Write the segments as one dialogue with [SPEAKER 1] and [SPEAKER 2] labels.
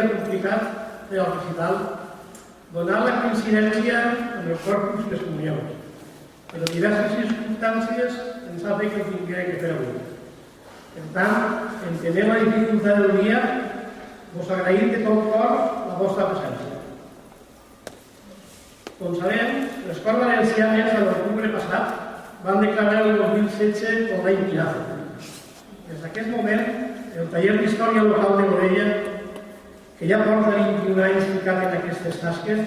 [SPEAKER 1] complicat per al recital, donant la coincidència amb el corpus que escolleu, però diverses circumstàncies ens ha fet que ho tinguem que fer avui. Per tant, entenent la dificultat del dia, us agraïm de tot cor la vostra presència. Com sabem, l'Escola Valenciana de l'octubre passat van declarar el 2016 com l'any Pinazo. Des d'aquest moment, el taller d'Història Local de Morella, que ja porta 21 anys ficat en aquestes tasques,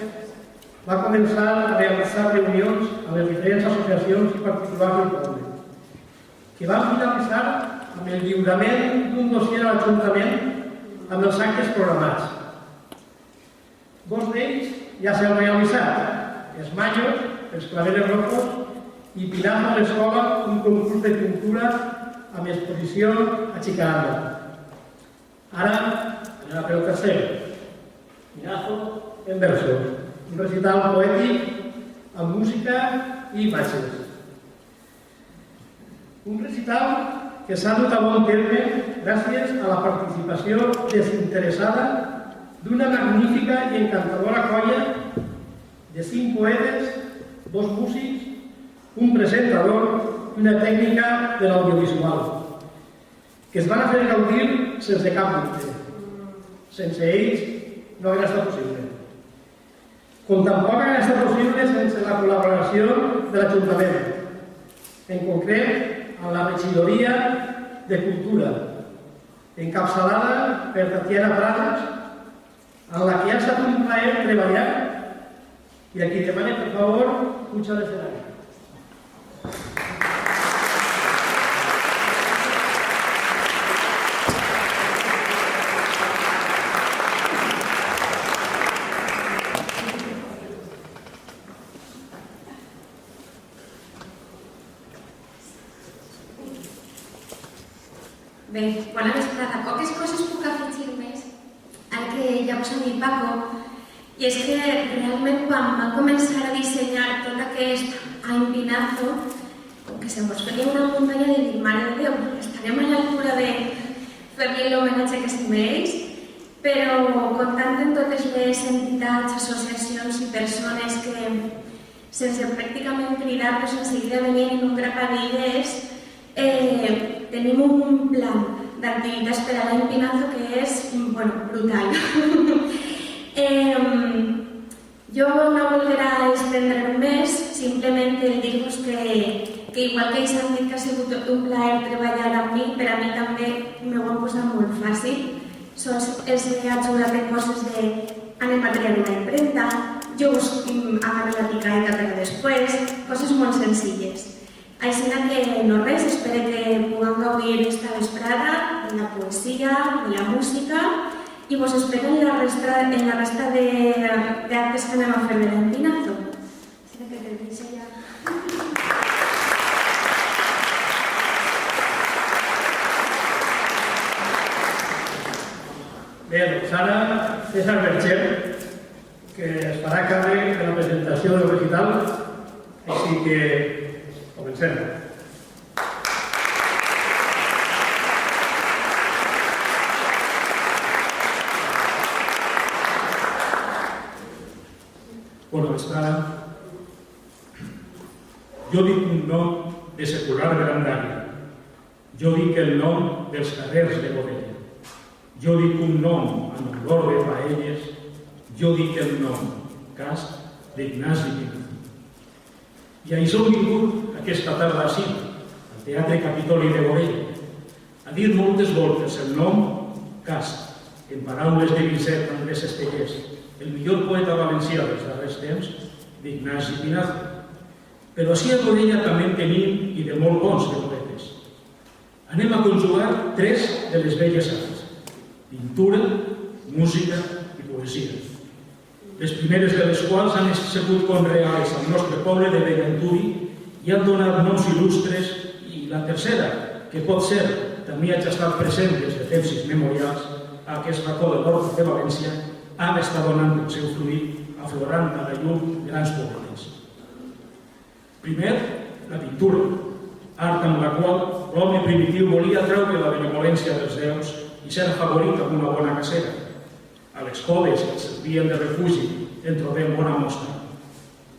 [SPEAKER 1] va començar a realitzar reunions amb les diferents associacions i particulars del poble, que van finalitzar amb el lliurament d'un dossier a l'Ajuntament amb els actes programats. Dos d'ells ja s'han realitzat, els Mayos, els Claveles Rojos i Pinazo a l'Escola, un concurs de pintura amb exposició a Chicago. Ara, anem a fer el tercer, Pinazo en versos, un recital poètic amb música i imatges. Un recital que s'ha dut a bon terme gràcies a la participació desinteressada d'una magnífica i encantadora colla de 5 poetes, 2 músics, un presentador i una tècnica de l'audiovisual, que es van a fer gaudir sense cap dubte. Sense ells no hauria estat possible. Com tampoc hauria estat possible sense la col·laboració de l'Ajuntament, en concret amb la Regidoria de Cultura, encapçalada per Tatiana Pradas, en la que ha estat un plaer treballar i a qui demane, per favor, puja a l'escenari.
[SPEAKER 2] Bé, bona vesprada. Poques coses puc afegir més al que ja us ha dit Paco, i és que realment quan van començar a dissenyar tot aquest any Pinazo, com que se mos feia una muntanya de dir, mare de Déu, estarem a l'altura de fer-li l'homenatge que es mereix, però comptant en totes les entitats, associacions i persones que, sense pràcticament cridar-los, en seguida venien en un grapat d'idees, tenim un plan d'activitats per a l'any Pinazo que és, brutal. Jo no voldrà estendre'm més, simplement el dir-vos que igual que ells han dit que ha sigut un plaer treballar amb mi, per a mi també m'ho han posat molt fàcil. Els he ajudat en coses de anem a crear una impremta, jo us agarro la picaeta per després, coses molt senzilles. Així que no res, espero que puguem gaudir esta vesprada de la poesia, de la música, i vos espero en la resta d'actes que anem a fer de l'any Pinazo. Així que te deixo ja.
[SPEAKER 1] Bé, doncs ara César Bercher, que es farà càrrec de la presentació del recital, així que comencem.
[SPEAKER 3] Bona vesprada. Jo dic un nom de secular grandària. Jo dic el nom dels carrers de Morella. Jo dic un nom en olor de paelles. Jo dic el nom, cas d'Ignasi Pinazo. I a això hem vingut aquesta tarda així, al Teatre Capitoli de Morella, a dir moltes voltes el nom cas, en paraules de Vicent Andrés Estellés, el millor poeta valencià dels darrers temps, d'Ignasi Pinazo. Però així a Morella també en tenim i de molt bons de poetes. Anem a conjugar 3 de les belles arts: pintura, música i poesia. Les primeres de les quals han sigut conreals al nostre poble de Bellanturi i han donat noms il·lustres, i la tercera, que pot ser, també ha estat present des de temps immemorials a aquest racó de l'Horta de València, han estat donant el seu fruit, aflorant a la llum grans poetes. Primer, la pintura, art amb la qual l'home primitiu volia treure la benevolència dels déus i ser favorit amb una bona cacera. coves que servien de refugi en trobem bona mostra.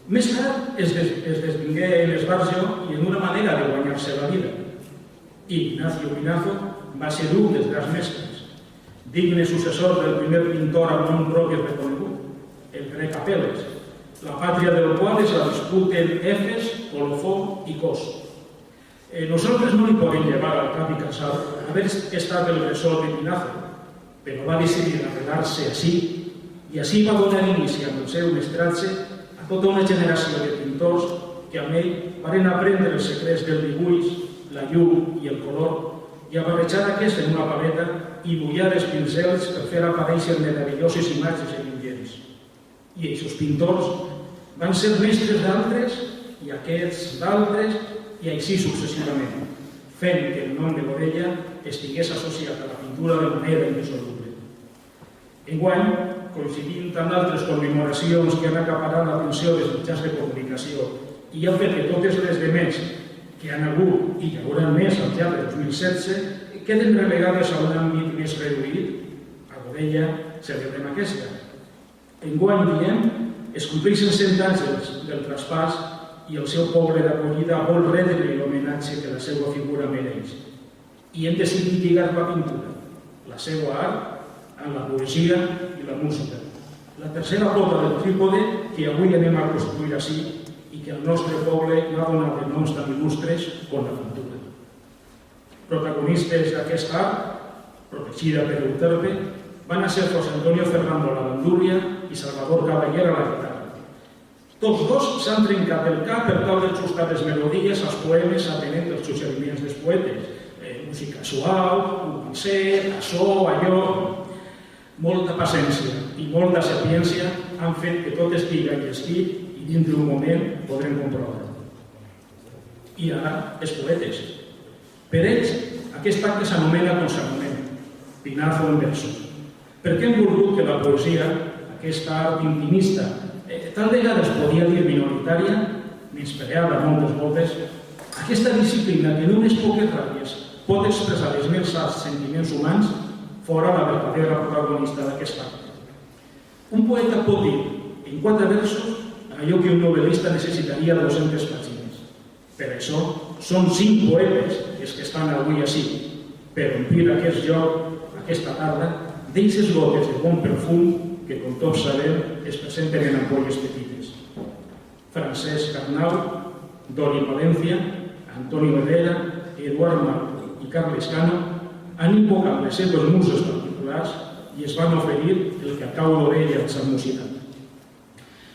[SPEAKER 3] Més tard es desvingué en l'esbarjo i en una manera de guanyar-se la vida. Ignacio Pinazo va ser un dels grans mestres, digne successor del primer pintor amb nom propi reconegut, el grec Apel·les, la pàtria del qual es la disputen Efes, Colofó i Kos. Nosaltres no li podem llevar al cap i casar haver estat el agressor de Pinazo, però va decidir arrelar-se així i així va donar inici amb el seu mestratge a tota una generació de pintors que amb ell van aprendre els secrets del dibuix, la llum i el color i a barrejar aquest en una paleta i bullar els pincels per fer aparèixer meravelloses imatges evidents. I aquests pintors van ser mestres d'altres i aquests d'altres i així successivament, fent que el nom de Godella estigués associat a la pintura de manera indissoluble. Enguany, coincidint amb altres commemoracions que han acaparat l'atenció dels mitjans de comunicació i han fet que totes les demés que han hagut i que hauran més al llarg de 2016 queden relegades a un àmbit més reduït, a Godella celebrem aquesta. Enguany, diem, es compleixen 100 anys del traspàs i el seu poble d'acollida vol rebre l'homenatge que la seva figura mereix. I hem decidit lligar la pintura, la seva art, amb la poesia i la música. La tercera pota del trípode que avui anem a construir així i que el nostre poble ha donat de noms tan il·lustres com la pintura. Protagonistes d'aquest art, protegida per Euterpe, van a ser José Antonio Ferrando a la bandúria i Salvador Caballé a la guitarra. Tots dos s'han trencat el cap per tal d'ajustar les melodies als poemes atenent els suggeriments dels poetes. Música suau, un concert, açò, allò... Molta paciència i molta sapiència han fet que tot estigui enllestit i dintre un moment podrem comprovar-ho. I ara, els poetes. Per ells, aquest acte s'anomena com s'anomena, Pinazo en versos. Per què hem volgut que la poesia, aquesta art intimista, tal vegada es podia dir minoritària, menyspreada moltes voltes, aquesta disciplina que en unes poques ratlles pot expressar els més alts sentiments humans, fora la verdadera protagonista d'aquest acte. Un poeta pot dir, en 4 versos, allò que un novel·lista necessitaria 200 pàgines. Per això, són 5 poetes els que estan avui així, per omplir aquest lloc, aquesta tarda, d'eixes gotes de bon perfum que, com tots sabem, es presenten en ampolles petites. Francesc Arnau, Dori Valencia, Antonio Herrera, Eduard Marco i Carles Cano han invocat les seves muses particulars i es van oferir el que acabo d'orella s'ha musicat.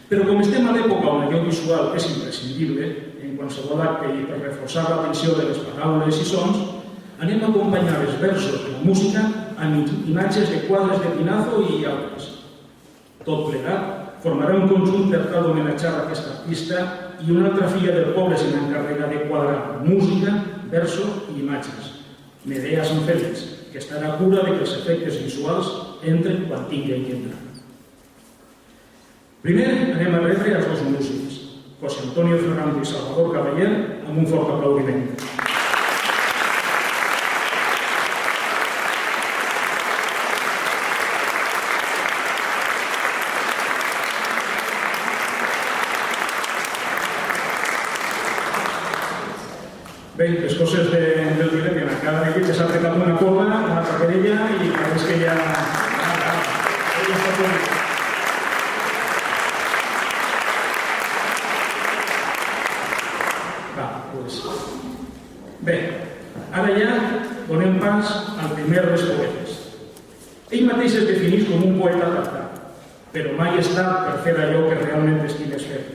[SPEAKER 3] Però com estem a l'època on allò visual és imprescindible, en qualsevol acte i per reforçar l'atenció de les paraules i sons, anem a acompanyar els versos de la música amb imatges de quadres de Pinazo i altres. Tot plegat formarà un conjunt per tal d'homenatjar aquest artista i una altra filla del poble se n'encarrega de quadrar música, versos i imatges. Medea Sant Fèlix, que estarà a cura de que els efectes visuals entren quan tinguin que entrar. Primer anem a rebre els dos músics, José Antonio Ferrando i Salvador Caballé, amb un fort aplaudiment. Bé, les coses del directe, en cada equip s'ha apretat una cola, una paperella i pareix que ja està tot. Va, doncs... Bé, ara ja donem pas al primer dels poetes. Ell mateix es defineix com un poeta adaptat, però mai està per fer allò que realment estimes fer.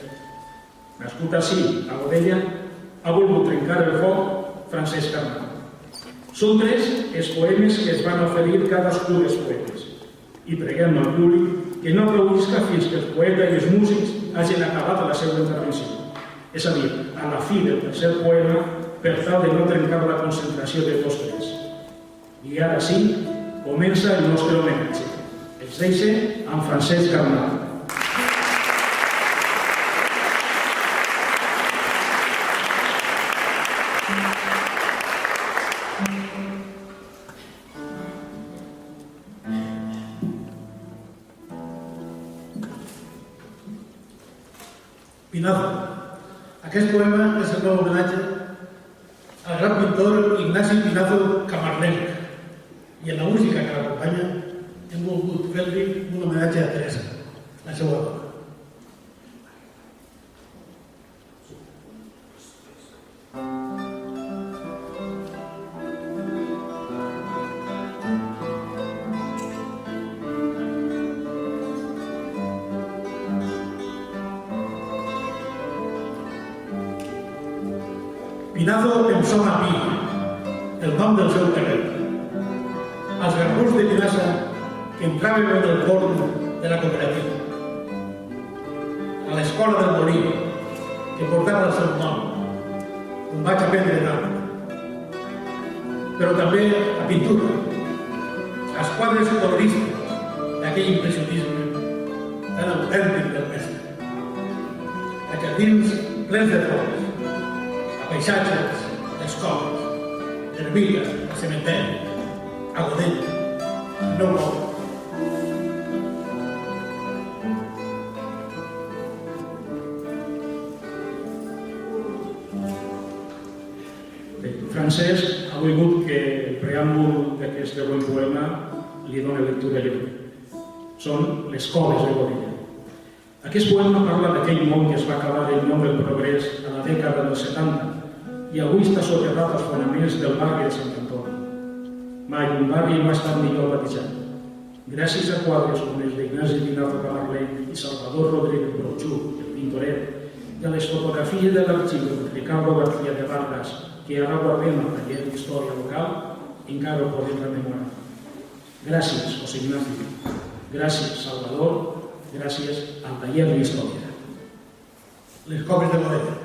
[SPEAKER 3] Nascut així, a Godella, ha volgut trencar el foc Francesc Arnau. Són 3 els poemes que es van oferir cadascú dels poetes i preguem al públic que no aplaudisca fins que el poeta i els músics hagin acabat la seva intervenció. És a dir, a la fi del tercer poema, per tal de no trencar la concentració de tots 3. I ara sí, comença el nostre homenatge. Els deixe amb Francesc Arnau.
[SPEAKER 1] Pinazo. Aquest poema és el meu homenatge al gran pintor Ignasi Pinazo Camarlenc, i en la música que l'acompanya hem volgut fer-li un homenatge a Teresa, la seva dona. Pinazo em sona a Pi, el nom del seu carrer. Els garbuls de Pinassa que entraven en el forn de la cooperativa. A l'escola del Molí, que portava el seu nom, on vaig aprendre tant. Però també a pintura, als quadres colorístics d'aquell impressionisme tan autèntic del mestre. A jardins plens de flors, a paisatges, d'escoles, d'ermita, a cementeri, a Godell, no pot.
[SPEAKER 3] Francesc ha volgut que el preàmbul d'aquest següent poema li doni lectura jo. Són les coves de Godella. Aquest poema parla d'aquell món que es va acabar en nom del progrés a la dècada dels 70 i avui està soterrat als fonaments del barri de Sant Antoni. Mai un barri no ha estat millor batejat. Gràcies a quadres com els d'Ignasi Pinazo Camarlenc i Salvador Rodríguez Brochú, el pintoret, i a les fotografies de l'arxiu de Ricardo García de Vargas, que ara guardem al taller d'història local, encara ho podem rememorar. Gràcies, José Ignacio. Gràcies, Salvador. Gràcies al taller d'història.
[SPEAKER 1] Les coves de Godella.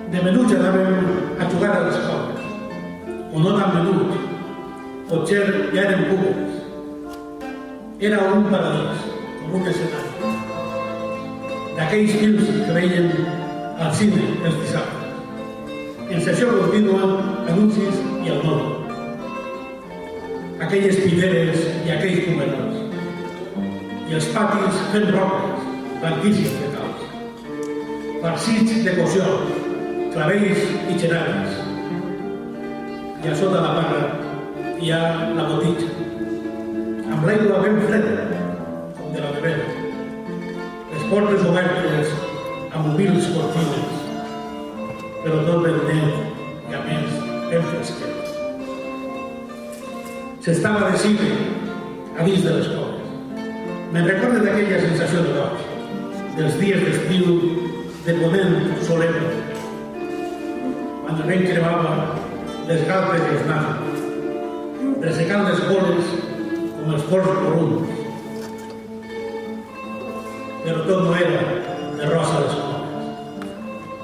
[SPEAKER 1] De menuts anàvem a jugar a les coves, o no tan menuts, potser ja eren públics. Era un paradís, com un escenari, d'aquells films que veien al cine els dissabtes. En sessió contínua, anuncis i el món. Aquelles pileres i aquells comedors. I els patis fent roques, blanquíssims de calç. Farcits de cocció, clavells i xerades. I a sota la barra hi ha la botitxa, amb l'aigua ben freda, com de la nevera. Les portes obertes amb humils cortines, però tot ben net i a més ben fresquet. S'estava de cine a dins de les coves. Me'n recordo d'aquella sensació de goig, dels dies d'estiu de ponent solemne, quan el vent cremava les galtes i els nassos, ressecant les boles com els forts corunds. Però tot no era de rosa a les coves.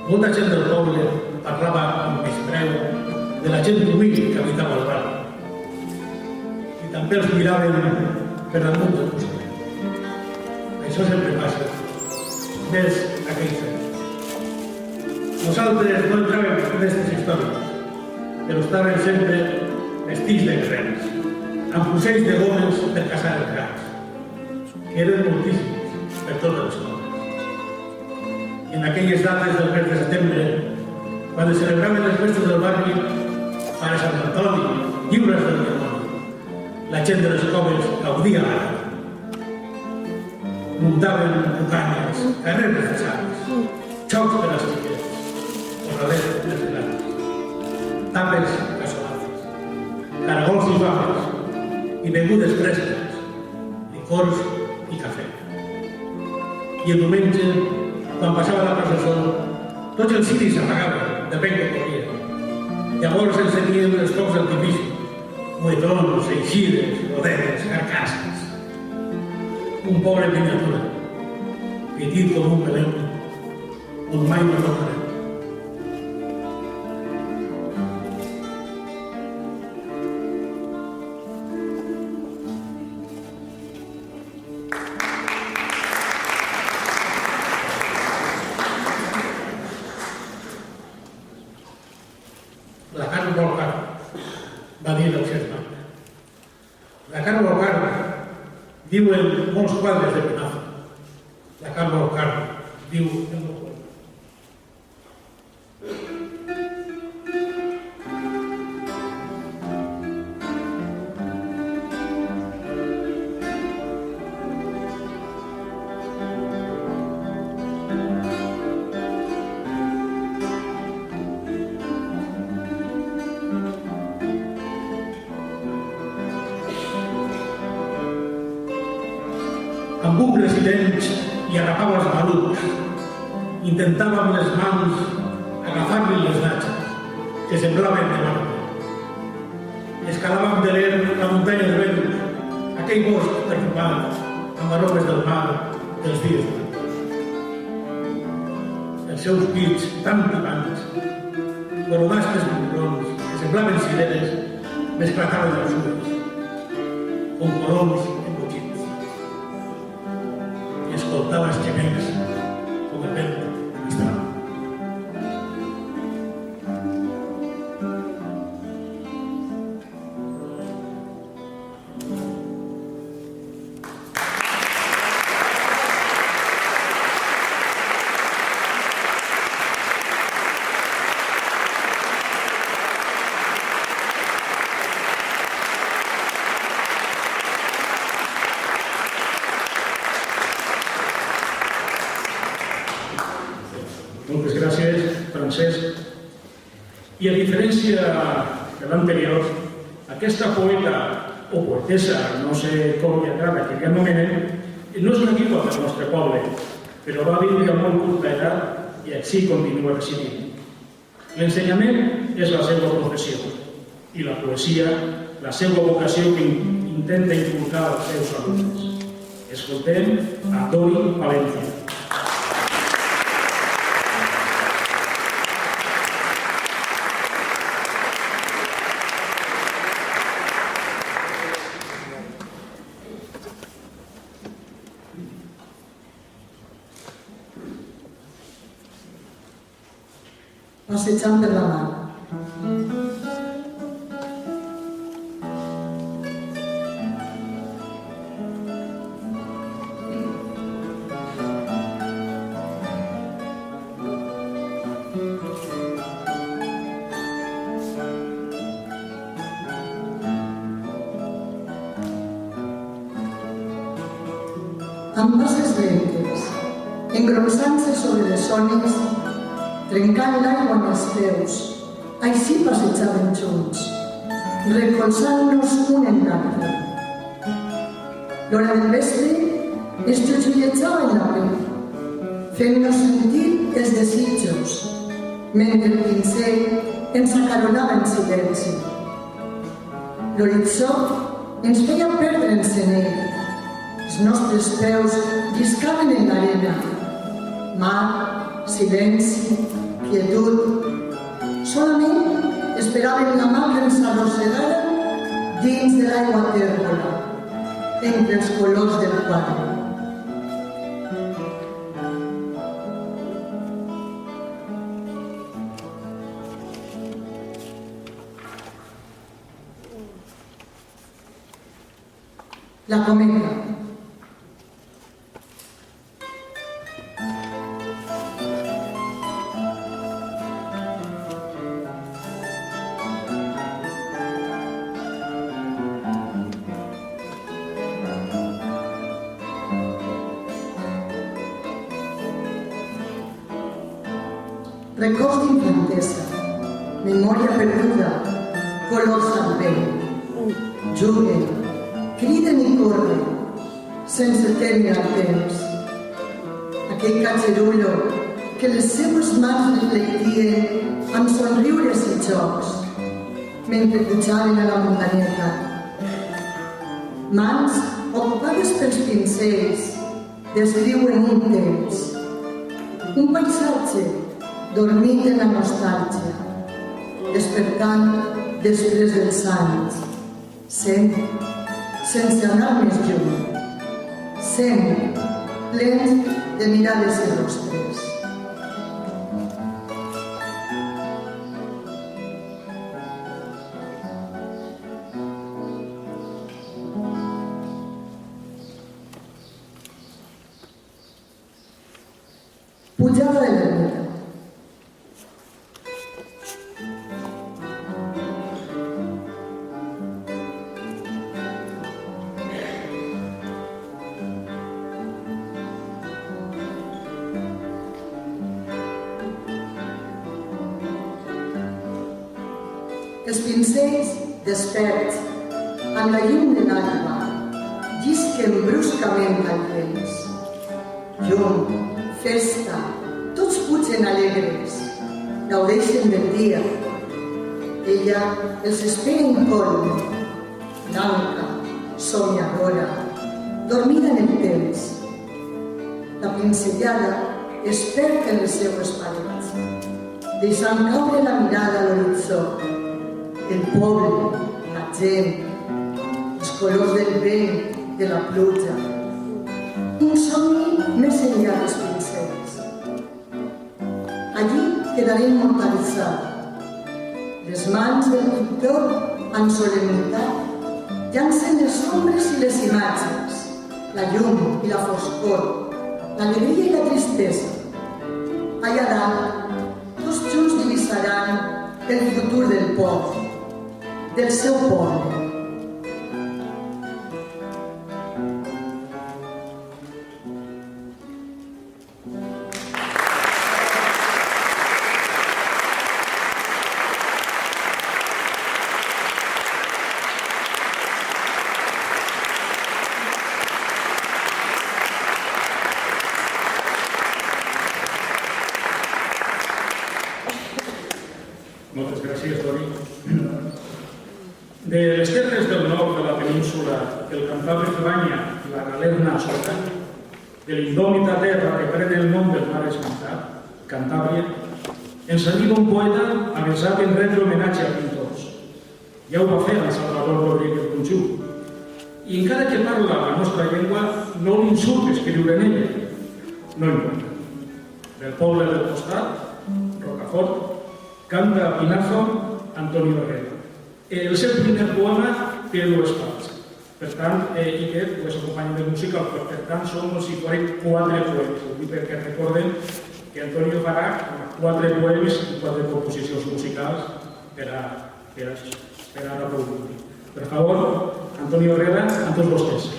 [SPEAKER 1] Molta gent del poble parlava amb menyspreu de la gent humil que habitava el barri. I també els miraven per damunt del costat. Això sempre passa, més aquell fet. Nosaltres no entràvem en aquestes històries, però estaven sempre vestits de guerrers, amb fusells de gomes per caçar els gats, que eren moltíssims per totes les coses. I en aquelles dates del mes de setembre, quan es celebraven les festes del barri, para Sant Antoni, lliures del dimoni, la gent de les coves gaudia l'ara. Muntaven bucanyes, carreres de sacs, xocs per les xiquetes, corraletes de les grans, tapes cassolades, caragols i faves, i begudes fresques, licors i cafè. I el diumenge, quan passava la processó, tots els ciris s'apagaven de vent que corria. Llavors s'encenien els focs d'artifici, moetons, eixides, roderes, carcasses. Un pobre miniatura, petit com un belén, on mai no tornarem. La carn vol carn, va dir el Sherman. La carn vol carn, diuen molts quadres de Penazo. La carn vol carn, diu el meu poema. Amb ungles i dents i agafava els malucs. Intentava amb les mans agafar-li les natxes, que semblaven de marbre. Escalava amb deler la muntanya de Venus, aquell bosc perfumat amb aromes del mar dels dies blancos. Els seus pits tan picants, coronastes mugrons que semblaven cireres, m'esclataven els ulls, com coloms embotxits. I escoltava els gemecs com el vent mistral.
[SPEAKER 3] Moltes gràcies, Francesc. I a diferència de l'anterior, aquesta poeta o poetessa, no sé com li agrada que li anomenen, no és nativa del nostre poble, però va viure a molt curta edat i així continua residint. L'ensenyament és la seva professió i la poesia la seva vocació que intenta inculcar als seus alumnes. Escoltem a Dori Palencia.
[SPEAKER 4] Passejant per la mar. Amb passes lentes, engrossant-se sobre les ones, trencant l'aigua amb els peus, així passejaven junts, recolzant-nos un en l'altre. L'hora del vespre es jutjolletjava en la pell, fent-nos sentir els desitjos, mentre el pincell ens acaronava en silenci. L'horitzó ens feia perdre'ns en ell, els nostres peus lliscaven en l'arena, mar, silenci, quietud. Solament esperaven la mà que ens arrossegara dins de l'aigua tèrbola, entre els colors del quadre. La cometa. Records d'infantesa, memòria perduda, colors al vent. Juguen, criden i corren, sense tenir el temps. Aquell catxerullo que les seues mans reflectien amb somriures i jocs, mentre pujaven a la muntanyeta. Mans ocupades pels pincells descriuen un temps, un paisatge dormint en la nostàlgia, despertant després dels anys, sent, sense anar més lluny, sent, plens de mirades i rostres. pujada de l'ermita. Els pincells desperts, amb la llum de l'alba, llisquen bruscament al temps. Llum, festa, tots pugen alegres, gaudeixen del dia. Ella els espera incòlum, blanca, somiadora, dormida en el temps. La pincellada es perd en les seues parets, deixant caure la mirada a l'horitzó. El poble, la gent, els colors del vent, de la pluja. Un somni més enllà dels pincells. Allí quedaré immortalitzada. Les mans del pintor, amb solemnitat, llancen les ombres i les imatges, la llum i la foscor, l'alegria i la tristesa. Allà dalt, tots junts divisaran el futur del poble, del seu poble.
[SPEAKER 3] Moltes gràcies, Dori. De les terres del nord de la península, el Cantable que banya la Galerna Sota, de l'indòmita terra que pren el nom del mar esmentat, Cantàbria, ens arriba un poeta avesat en rendre homenatge a pintors. Ja ho va fer el Salvador Rodríguez Conjú. I encara que parla la nostra llengua, no li surt escriure en ella. No importa. Del poble del costat, Rocafort, canta a Pinazo Antonio Herrera. El seu primer poema té dues parts. Per tant, i que pues, acompanya de música, per tant, són com si foren 4 poemes. Ho dic perquè recorden que Antonio farà 4 poemes i 4 composicions musicals per a reproduir. Per favor, Antonio Herrera, amb tots vostès.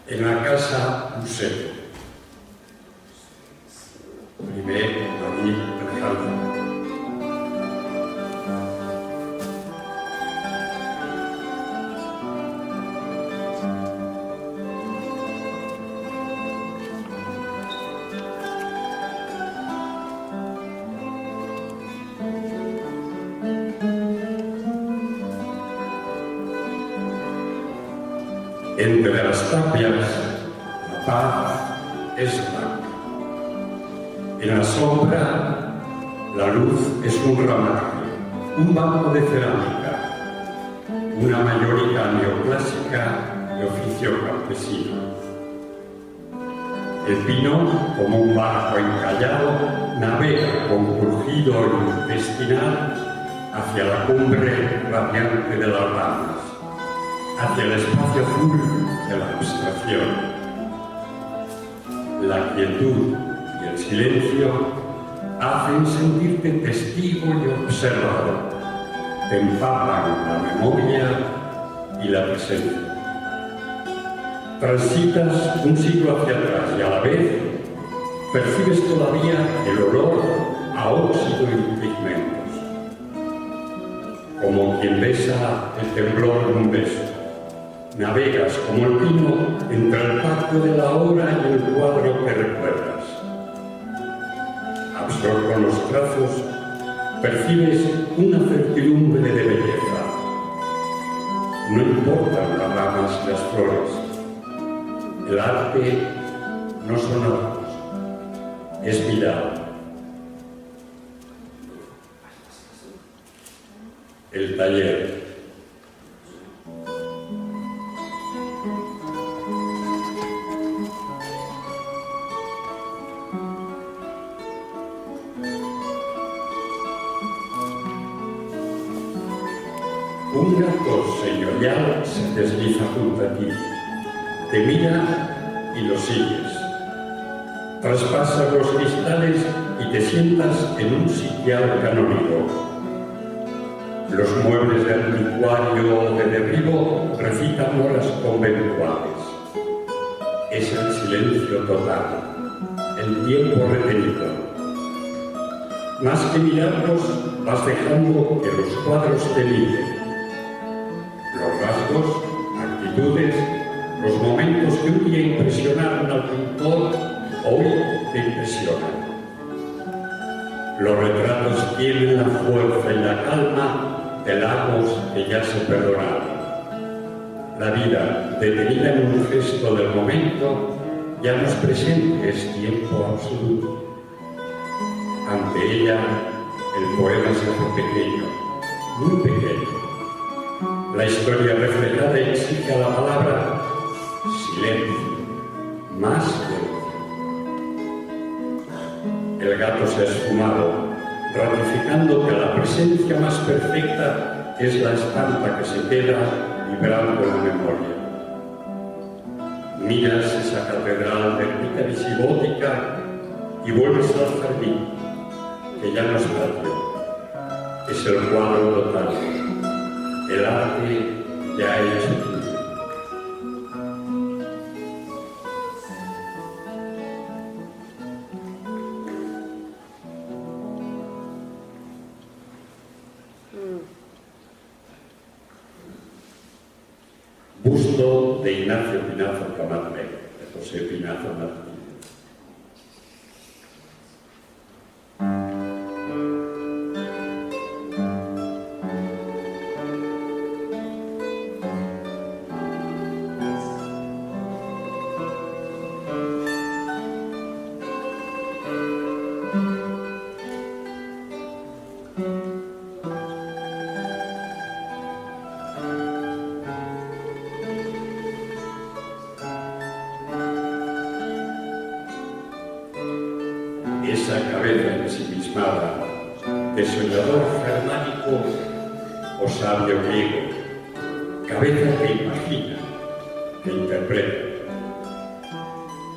[SPEAKER 5] En la casa Museo. Primer David Alejandro. Entre las tapias, la paz es blanca. En la sombra, la luz es un ramaje, un banco de cerámica, una mayorita neoclásica de oficio campesino. El pino, como un barco encallado, navega con crujido intestinal hacia la cumbre radiante de las ramas, hacia el espacio azul de la abstracción. La quietud y el silencio hacen sentirte testigo y observador, te empapan la memoria y la presencia. Transitas un siglo hacia atrás y a la vez percibes todavía el olor a óxido y pigmentos, como quien besa el temblor de un beso. Navegas como el pino entre el pacto de la hora y el cuadro que recuerdas. Absorto en los trazos, percibes una certidumbre de belleza. No importan las ramas y las flores. El arte no son ojos, es mirada. El taller. Un gato señorial se desliza junto a ti, te mira y lo sigues. Traspasas los cristales y te sientas en un sitial canónigo. Los muebles de anticuario o de derribo recitan horas conventuales. Es el silencio total, el tiempo retenido. Más que mirarlos, vas dejando que los cuadros te miren. Los rasgos, actitudes, los momentos que un día impresionaron al pintor, hoy te impresionan. Los retratos tienen la fuerza y la calma de lagos que ya se perdonaron. La vida, detenida en un gesto del momento, ya no es presente, es tiempo absoluto. Ante ella, el poema se hace pequeño, muy pequeño. La historia reflejada exige a la palabra silencio, más silencio. El gato se ha esfumado, ratificando que la presencia más perfecta es la estampa que se queda vibrando en la memoria. Miras esa catedral de rica visigótica y vuelves al jardín, que ya no es patio, es el cuadro total. El arte ya ha hecho tuyo. Busto de Ignacio Pinazo Camatré, de José Pinazo Martínez. Esa cabeza ensimismada, de soñador germánico o sabio griego, cabeza que imagina, que interpreta,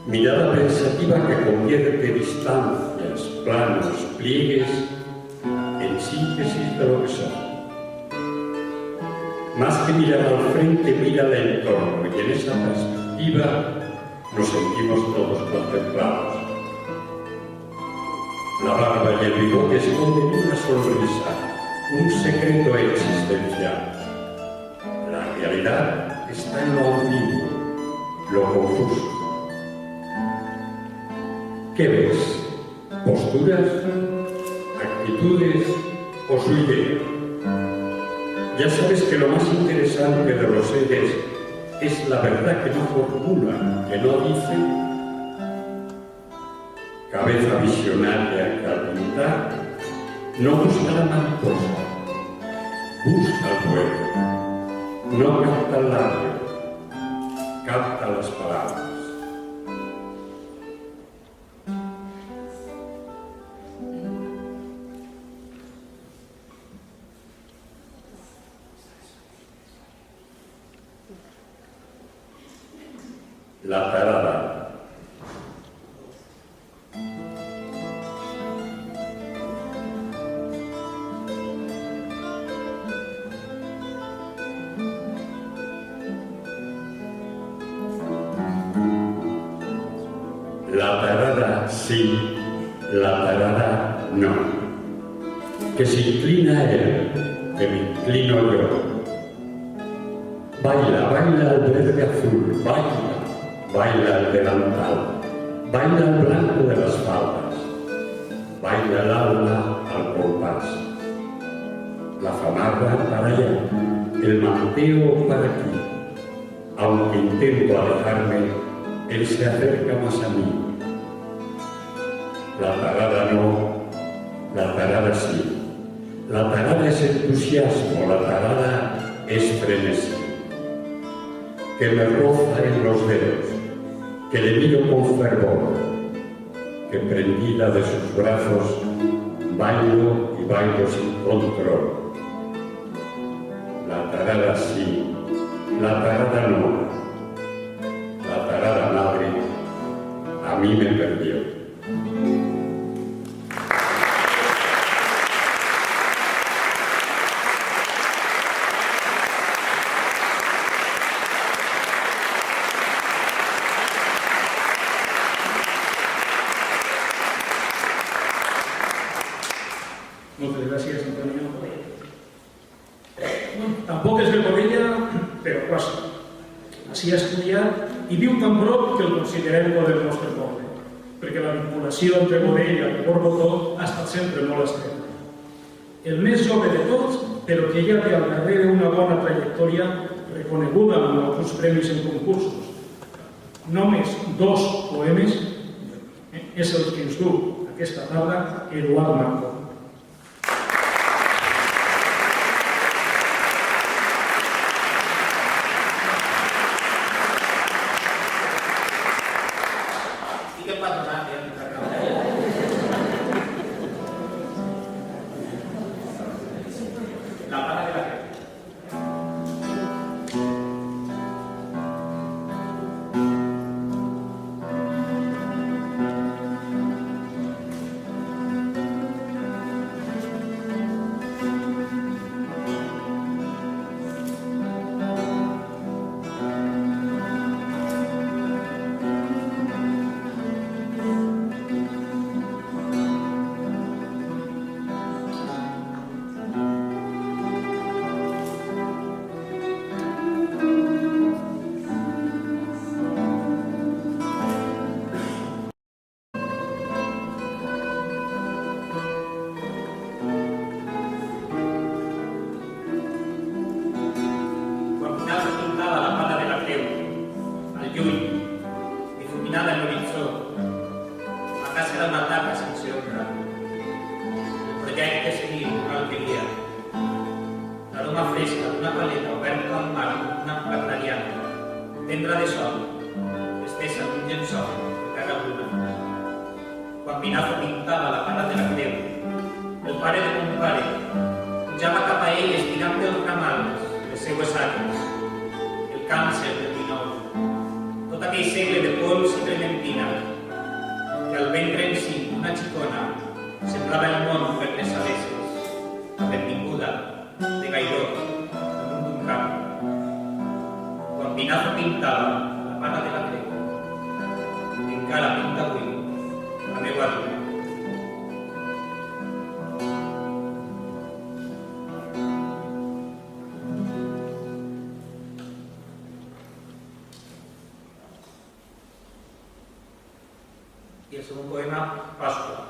[SPEAKER 5] mirada pensativa que convierte distancias, planos, pliegues en síntesis de lo que son. Más que mirar al frente, mira al entorno y en esa perspectiva nos sentimos todos contemplados. La barba y el bigote esconden una sonrisa, un secreto existencial. La realidad está en lo ambiguo, lo confuso. ¿Qué ves? ¿Posturas? ¿Actitudes? ¿O su idea? Ya sabes que lo más interesante de los seres es la verdad que no formula, que no dice. Cabeza visionaria que al pintar no busca la mariposa, busca el vuelo, no capta el labio, capta las palabras. La tarada. La tarada sí, la tarada no. Que se inclina a él, que me inclino yo. Baila, baila el verde azul, baila, baila el delantal, baila el blanco de las faldas, baila el alma al compás. La zamarra para allá, el manteo para aquí. Aunque intento alejarme, él se acerca más a mí. La tarada no, la tarada sí. La tarada es entusiasmo, la tarada es frenesí. Que me roza en los dedos, que le miro con fervor, que prendida de sus brazos bailo y bailo sin control. La tarada sí, la tarada no. La tarada madre a mí me perdió.
[SPEAKER 3] Moltes gràcies, Antonio. Tampoc és de Godella, però quasi. Així ha estudiat i viu tan prop que el considerem del nostre poble, perquè la vinculació entre Godella i Borbotó ha estat sempre molt estreta. El més jove de tots, però que ja té al darrere una bona trajectòria reconeguda amb alguns premis en concursos. Només 2 poemes és el que ens du aquesta tarda Eduard Marco. I el segon poema, Pasqua.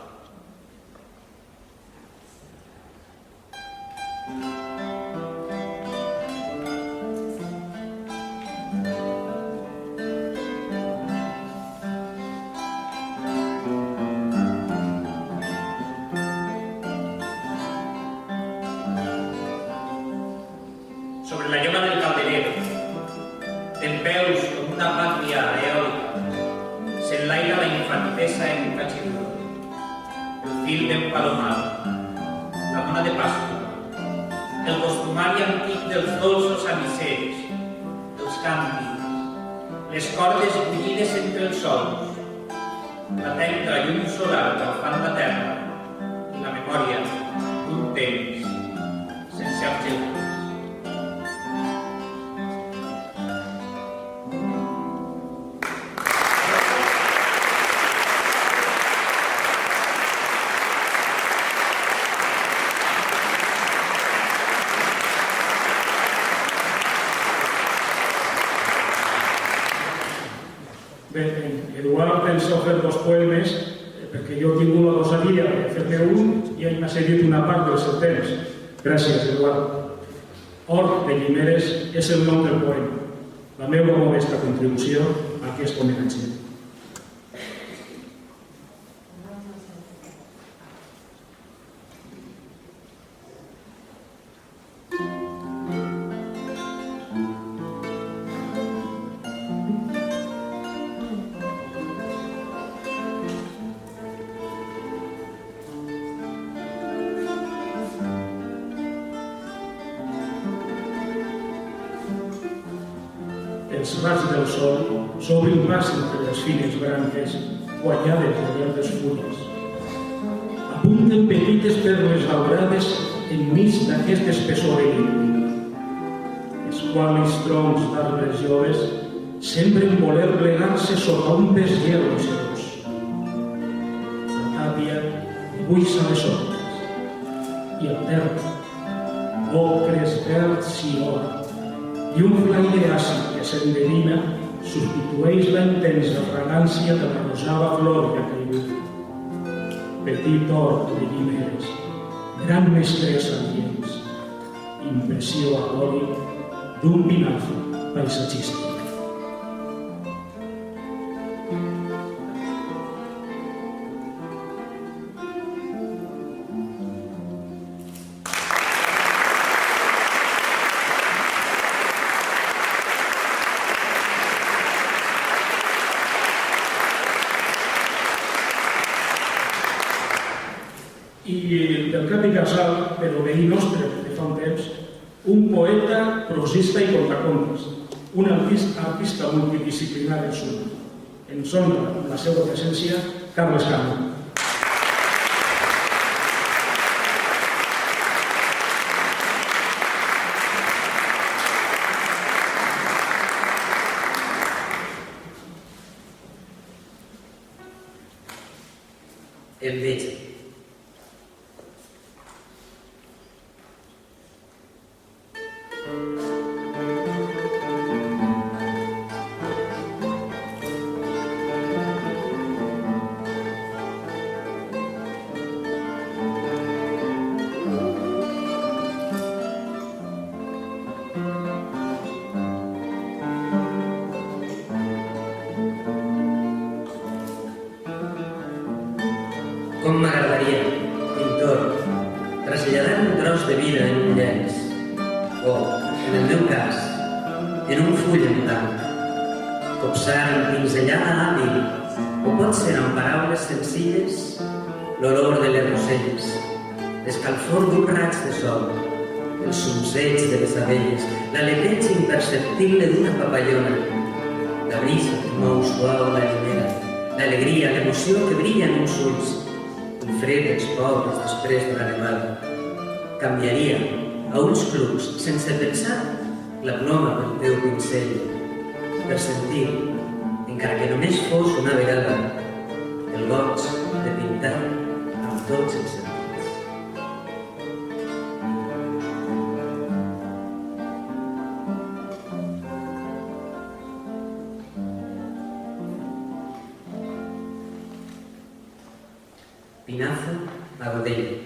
[SPEAKER 6] Sobre la lloma del calderer, dempeus com una pàtria eòlica, s'enlaira la infantesa en cachirro, el fil d'un palomar, la mona de Pasqua, el costumari antic dels dolços amisers, els càntics, les cordes bullides entre els sols, la tendra llum solar calfant la terra i la memòria d'un temps sense argel.
[SPEAKER 3] Eduard pensa fer 2 poemes perquè jo tinc la gosadia de fer-ne un i ell m'ha cedit una part del seu temps. Gràcies, Eduard. Hort de Llimeres és el nom del poema, la meva modesta contribució a aquest homenatge. els raigs del sol s'obrin pas entre les fines branques quallades de verdes fulles. Apunten petites perles daurades enmig d'aquest espessor elíptic. Els quals troncs d'arbres joves semblen voler plegar-se sota un pes lleu i serós. La tàpia dibuixa les ombres i el terra, ocres verds i or, i un flaire àcid que s'endevina substitueix la intensa fragància de la rosada flor que ha caigut. Petit or de llimeres, gran mestressa aliens, impressió a l'oli d'un pinafre paisatgístic. I del cap i casal, però veí nostre de fa un temps, un poeta, prosista i contacontes, un artista multidisciplinar en suma. Ens honra la seva presència, Carles Cano.
[SPEAKER 7] Enveja. Com m'agradaria, pintor, traslladar un tros de vida en un llenç, o, en el meu cas, en un full en blanc, copsar amb pinzellada hàbil, o pot ser amb paraules senzilles, l'olor de les roselles, l'escalfor d'un raig de sol, el zumzeig de les abelles, l'aleteig imperceptible d'una papallona, la brisa que mou suau la llimera, l'alegria, l'emoció que brilla en uns ulls, el fred dels pobres després de la nevada. Canviaria a uns clucs, sense pensar, la ploma pel teu pincell, per sentir, encara que només fos una vegada, el goig de pintar amb tots els sentits. Pinazo a Godella.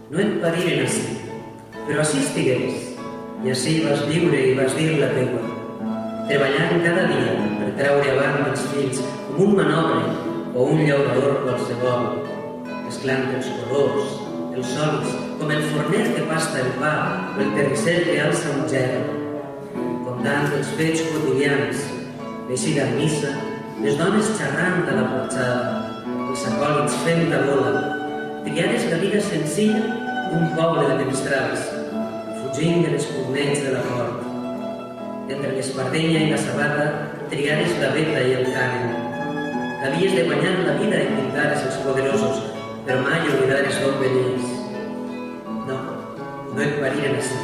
[SPEAKER 7] No et pariren ací, però ací estigués, i ací vas viure i vas dir la teua, treballant cada dia per treure avant els fills com un manobre o un llaurador qualsevol, mesclant els colors, els sols, com el forner que pasta el pa o el terrisser que alça un gel, contant els fets quotidians, l'eixida a missa, les dones xerrant a la porxada, els acòlits fent la bola, triares la vida senzilla d'un poble de menestrals, fugint de l'espurneig de la mort. Entre l'espardenya i la sabata triares la veta i el cànem. Havies de guanyar la vida i pintares els poderosos, però mai oblidares d'on venies. No et pariren ací,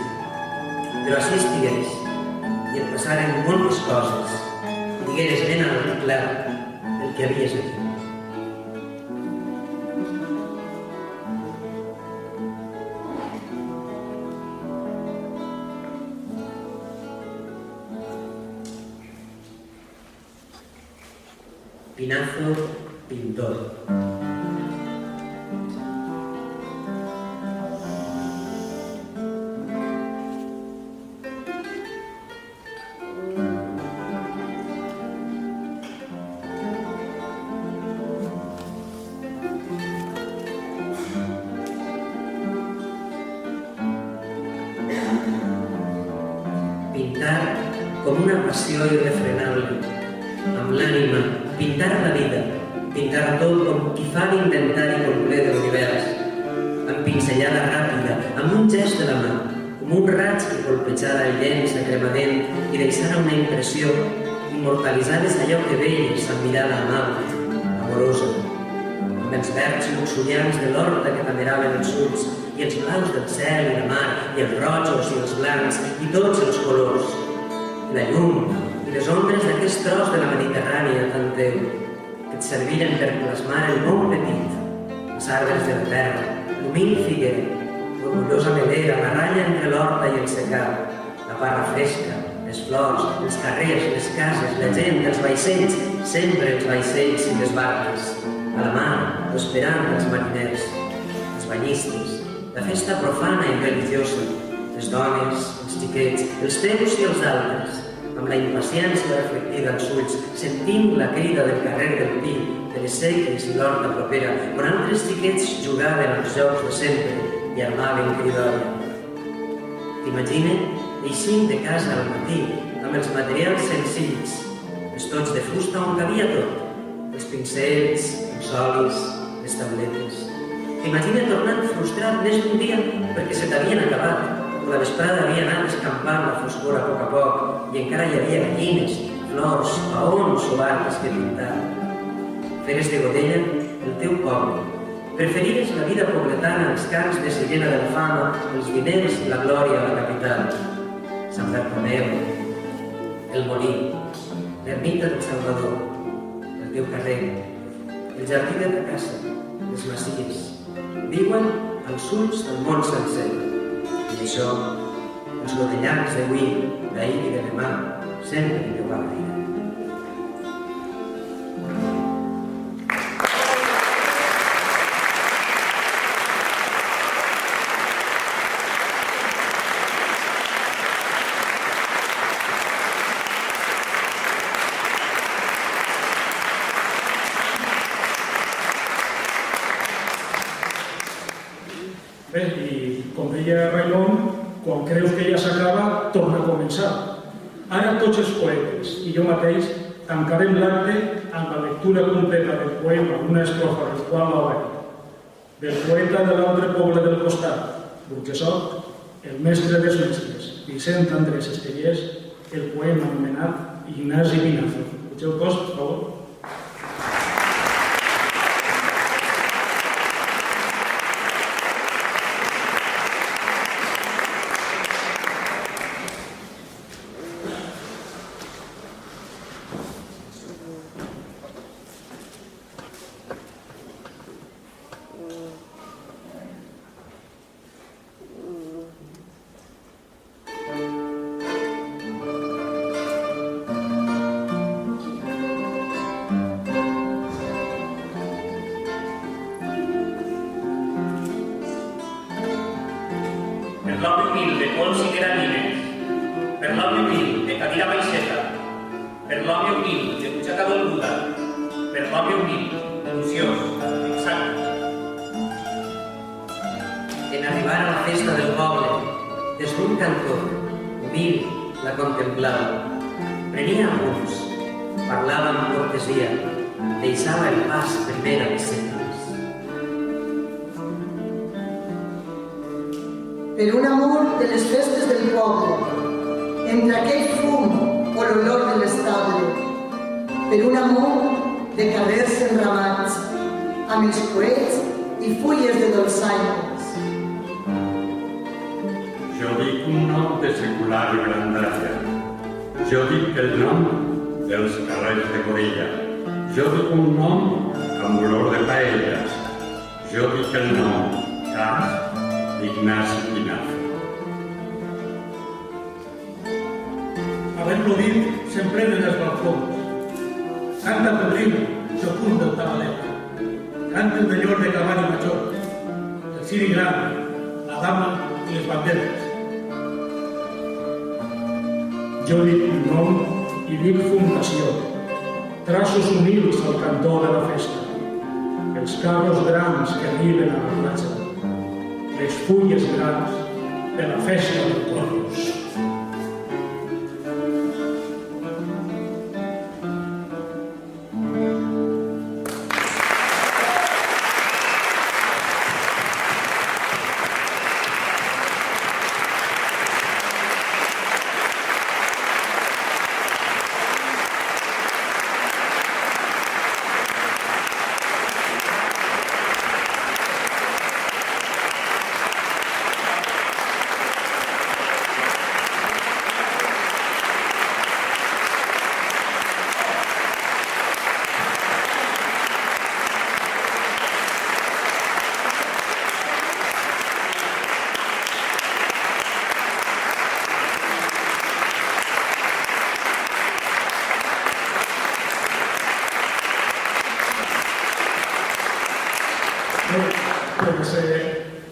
[SPEAKER 7] però ací estigueres, i et passaren moltes coses, i digueres ben alt i clar el que havies de dir. Pinazo, pintor. com una passió irrefrenable. Amb l'ànima, pintar la vida, pintar tot com qui fa l'inventari complet de l'univers, amb pinzellada ràpida, amb un gest de la mà, com un raig que colpejara el llenç de cremadent i deixara una impressió, immortalitzades allò que veies amb mirada amable, amorosa, amb els verds luxuriants de l'horta que t'ameraven els ulls, i els blaus del cel i la mar, i els rojos i els blancs, i tots els colors, i la llum, i les ombres d'aquest tros de la Mediterrània tan teu, que et serviren per plasmar el món petit, els arbres de la terra, l'humil figuer, l'orgullosa melera, la ratlla entre l'horta i el secar, la parra fresca, les flors, els carrers, les cases, la gent, els vaixells, sempre els vaixells i les barques, a la mar, esperant els mariners, els banyistes, la festa profana i religiosa, les dones, els xiquets, els teus i els altres, amb la impaciència reflectida als ulls, sentint la crida del carrer del Pi, de les seques i l'horta propera, on altres xiquets jugaven als jocs de sempre i armaven cridòria. T'imagines eixint de casa al matí, amb els materials senzills, els tots de fusta on cabia tot, els pincels, els olis, les tabletes. T'imagines tornant frustrat més d'un dia perquè se t'havien acabat, o la vesprada havia anat escampant la foscor a poc i encara hi havia gallines, flors, paons o barques que pintar. Feres de Godella, el teu poble. Preferiries la vida pobletana als camps de sirena de la fama, els diners i la glòria a la capital. Sant Bartomeu, el Molí, l'ermita del Salvador, el teu carrer, el jardí de ta casa, les masies, viuen als ulls del món sencer. I això, els godellans d'avui, d'ahir i de demà, sempre ho van dir.
[SPEAKER 3] Bé, i com deia Raimon, quan creus que ja s'acaba, torna a començar. Ara tots els poetes i jo mateix tancarem l'acte amb la lectura completa del poema Una estrofa del Juan Labarca, del poeta de l'altre poble del costat, burgesot, el mestre dels mestres, Vicent Andrés Estellers, el poema anomenat Ignasi Pinazo. Pugeu cos, per favor.
[SPEAKER 6] Per l'home humil de pols i granines, per l'home humil de cadira baixeta, per l'home humil de butxaca volguda, per l'home humil, minuciós, exacte.
[SPEAKER 7] En arribar a la festa del poble, des d'un cantó, humil, la contemplava. Prenia apunts, parlava amb cortesia, deixava el pas primer a les setmanes.
[SPEAKER 4] Per un amor de les festes del poble, entre aquell fum o l'olor de l'estable, per un amor de carrers enramats, amb els coets i fulles de dolçaines.
[SPEAKER 5] Jo dic un nom de secular grandària. Jo dic el nom dels carrers de Godella. Jo dic un nom amb olor de paelles. Jo dic el nom cas d'Ignasi Pinazo.
[SPEAKER 3] Havent-lo dit, s'emprenen els balcons. Canta el riu, xocun del tabalet. Canta el d'ellor de cavall i major, el ciri gran, la dama i les banderes. Jo dic un nom i dic fundació, traços humils al cantó de la festa, els carros grans que arriben a la platja, les fulles grans de la festa del Corpus.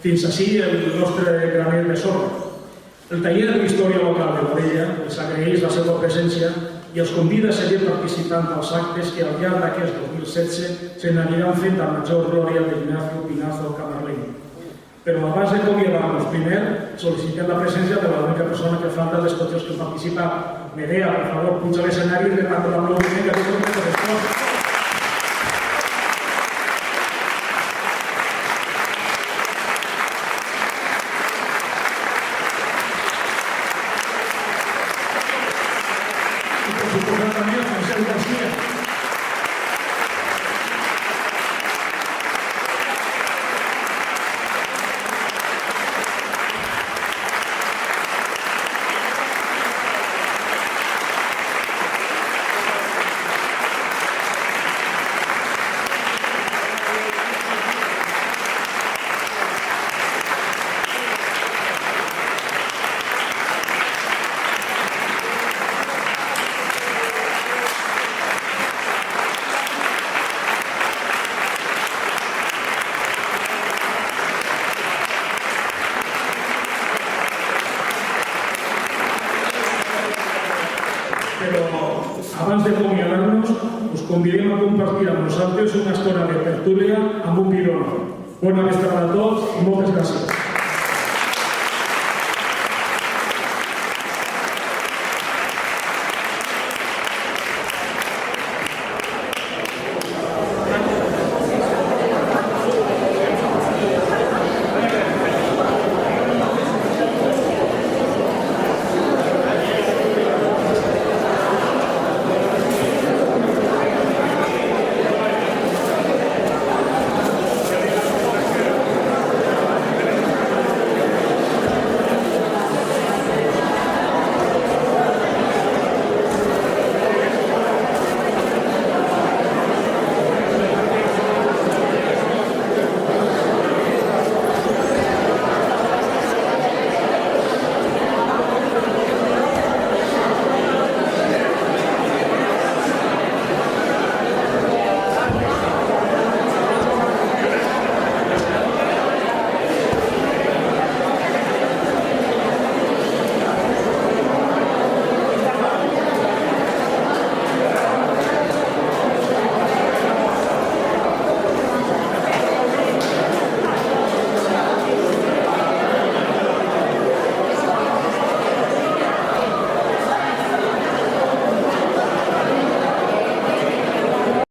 [SPEAKER 3] fins així el nostre granet de sorra. El taller d'Història Local de Boadella els agraeix la seva presència i els convida a seguir participant als actes que al llarg d'aquest 2016 se n'aniran fent a major glòria d'Ignacio Pinazo Camarleño. Però abans de acomiadar-nos, primer sol·licitem la presència de l'única persona que falta dels tots els que han participat. Medea, per favor, puja a l'escenari i reparte l'aplaudiment que tot el correspon. Abans d'acomiadar-nos, us convidem a compartir amb nosaltres una estona de tertúlia amb un vi d'honor. Bona vesprada a tots i moltes gràcies.